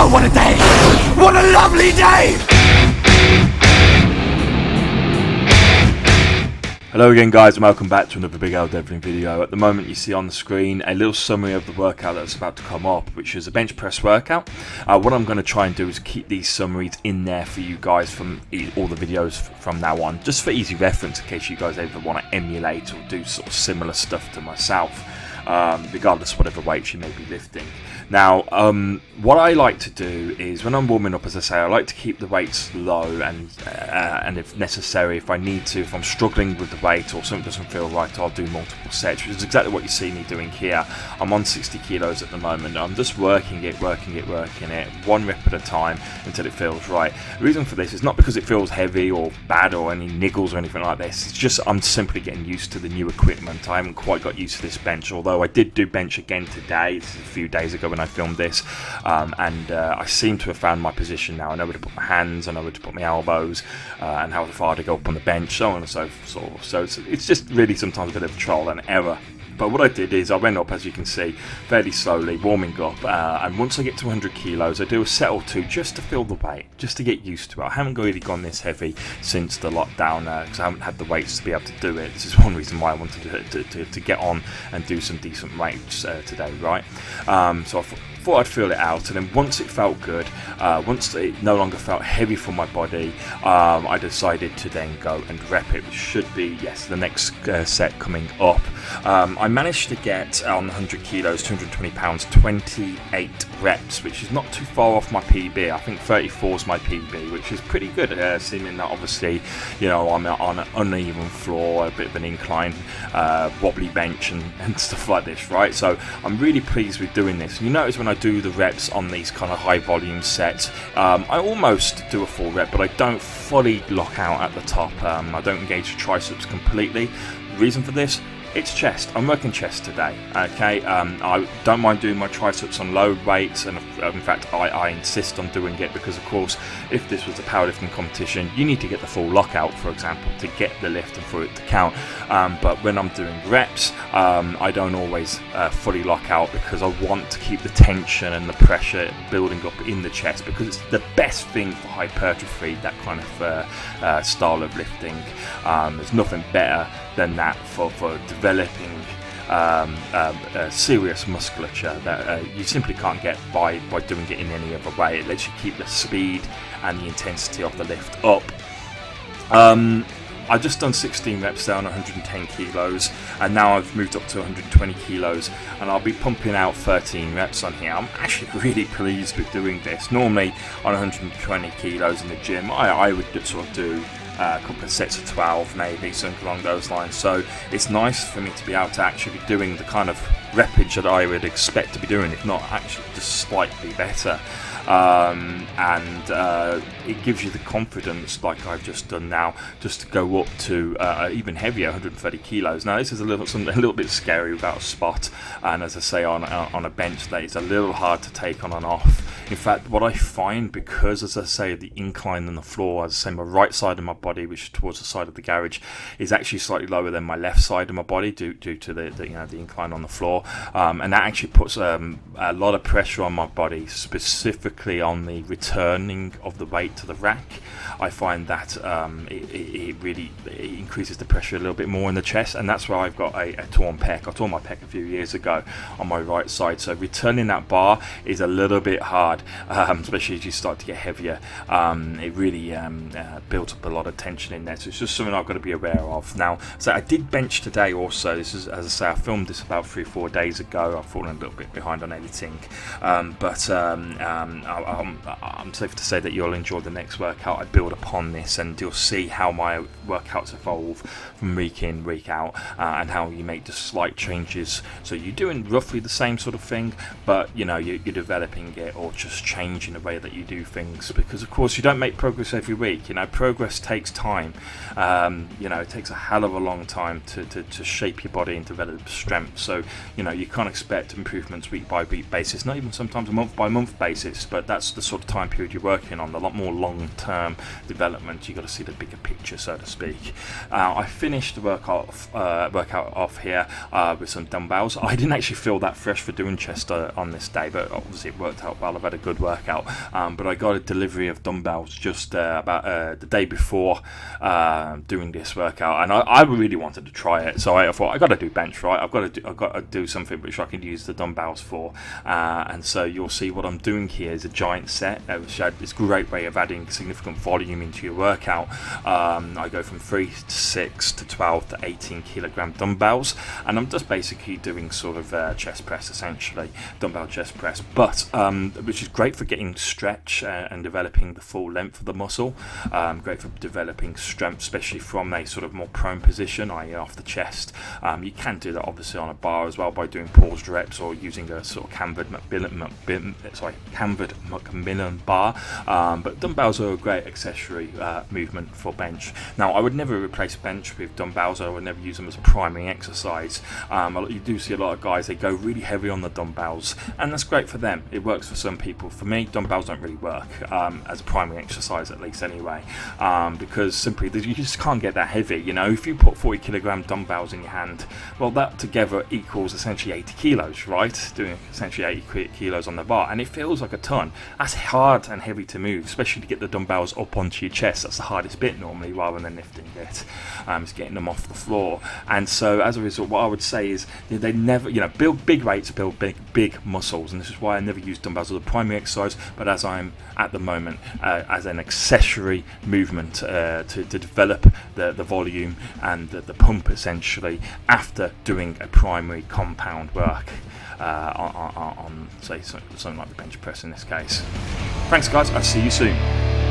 Oh, what a day! What a lovely day! Hello again guys, and welcome back to another Big L Devlin video. At the moment you see on the screen a little summary of the workout that's about to come up, which is a bench press workout. What I'm going to try and do is keep these summaries in there for you guys from all the videos from now on, just for easy reference in case you guys ever want to emulate or do sort of similar stuff to myself, regardless of whatever weights you may be lifting. Now, what I like to do is when I'm warming up, as I say, I like to keep the weights low, and if necessary, if I need to, if I'm struggling with the weight or something doesn't feel right, I'll do multiple sets, which is exactly what you see me doing here. I'm on 60 kilos at the moment. I'm just working it, one rep at a time until it feels right. The reason for this is not because it feels heavy or bad or any niggles or anything like this. It's just I'm simply getting used to the new equipment. I haven't quite got used to this bench, although I did do bench again today. This is a few days ago when I filmed this, and I seem to have found my position now. I know where to put my hands, I know where to put my elbows, and how far to go up on the bench, so on and so forth. So it's just really sometimes a bit of trial and error. But what I did is I went up, as you can see, fairly slowly, warming up, and once I get to 100 kilos, I do a set or two just to feel the weight, just to get used to it. I haven't really gone this heavy since the lockdown, because I haven't had the weights to be able to do it. This is one reason why I wanted to get on and do some decent weights today, right? So I thought I'd feel it out, and then once it felt good, once it no longer felt heavy for my body, I decided to then go and rep it, which should be, yes, the next set coming up. I managed to get on 100 kilos, 220 pounds, 28 reps, which is not too far off my PB. I think 34 is my PB, which is pretty good, seeming that obviously, you know, I'm on an uneven floor, a bit of an incline, wobbly bench and stuff like this, right? So I'm really pleased with doing this. You notice when I do the reps on these kind of high volume sets, I almost do a full rep, but I don't fully lock out at the top. I don't engage the triceps completely. The reason for this, it's chest. I'm working chest today, okay? I don't mind doing my triceps on low weights, and in fact I insist on doing it because, of course, if this was a powerlifting competition, you need to get the full lockout, for example, to get the lift and for it to count. But when I'm doing reps, I don't always fully lock out because I want to keep the tension and the pressure building up in the chest, because it's the best thing for hypertrophy, that kind of style of lifting. There's nothing better than that for developing serious musculature that you simply can't get by doing it in any other way. It lets you keep the speed and the intensity of the lift up. I've just done 16 reps there on 110 kilos, and now I've moved up to 120 kilos, and I'll be pumping out 13 reps on here. I'm actually really pleased with doing this. Normally on 120 kilos in the gym, I would sort of do a couple of sets of 12, maybe something along those lines. So it's nice for me to be able to actually be doing the kind of reppage that I would expect to be doing, if not actually just slightly better. And it gives you the confidence, like I've just done now, just to go up to even heavier, 130 kilos. Now this is a little bit scary without a spot, and as I say, on a bench that is a little hard to take on and off. In fact, what I find, because as I say, the incline on the floor, as I say, my right side of my body, which is towards the side of the garage, is actually slightly lower than my left side of my body due to the incline on the floor, and that actually puts a lot of pressure on my body, specifically on the returning of the weight to the rack. I find that it really increases the pressure a little bit more in the chest, and that's where I've got a torn pec. I tore my pec a few years ago on my right side, so returning that bar is a little bit hard, especially as you start to get heavier. It really builds up a lot of tension in there, so it's just something I've got to be aware of. Now, so I did bench today also. This is, as I say, I filmed this about 3-4 days ago. I've fallen a little bit behind on editing, but I'm safe to say that you'll enjoy the next workout I build upon this, and you'll see how my workouts evolve from week in, week out, and how you make just slight changes. So you're doing roughly the same sort of thing, but you know, you're developing it or just changing the way that you do things, because of course you don't make progress every week. You know, progress takes time. You know, it takes a hell of a long time to shape your body and develop strength. So you know, you can't expect improvements week by week basis, not even sometimes a month by month basis. but that's the sort of time period you're working on, a lot more long-term development. You've got to see the bigger picture, so to speak. I finished the workout off here with some dumbbells. I didn't actually feel that fresh for doing chest on this day, but obviously it worked out well. I've had a good workout, but I got a delivery of dumbbells just about the day before doing this workout, and I really wanted to try it, so I thought I got to do bench, right? I've got to do something which I can use the dumbbells for, and so you'll see what I'm doing here is a giant set, which is a great way of adding significant volume into your workout. I go from 3 to 6 to 12 to 18 kilogram dumbbells, and I'm just basically doing sort of chest press, essentially dumbbell chest press, but which is great for getting stretch and developing the full length of the muscle. Great for developing strength, especially from a sort of more prone position, i.e. off the chest. You can do that obviously on a bar as well by doing paused reps or using a sort of cambered Macmillan bar, but dumbbells are a great accessory movement for bench. Now, I would never replace bench with dumbbells. I would never use them as a primary exercise. You do see a lot of guys, they go really heavy on the dumbbells, and that's great for them. It works for some people. For me, dumbbells don't really work as a primary exercise, at least anyway, because simply you just can't get that heavy. You know, if you put 40 kilogram dumbbells in your hand, well, that together equals essentially 80 kilos, right? Doing essentially 80 kilos on the bar, and it feels like a ton. That's hard and heavy to move, especially to get the dumbbells up onto your chest. That's the hardest bit normally, rather than lifting it. It's getting them off the floor. And so as a result, what I would say is they never, build big weights, build big muscles, and this is why I never use dumbbells as a primary exercise, but as I'm at the moment as an accessory movement to develop the volume and the pump, essentially, after doing a primary compound work on say something like the bench press in this case. Thanks guys, I'll see you soon.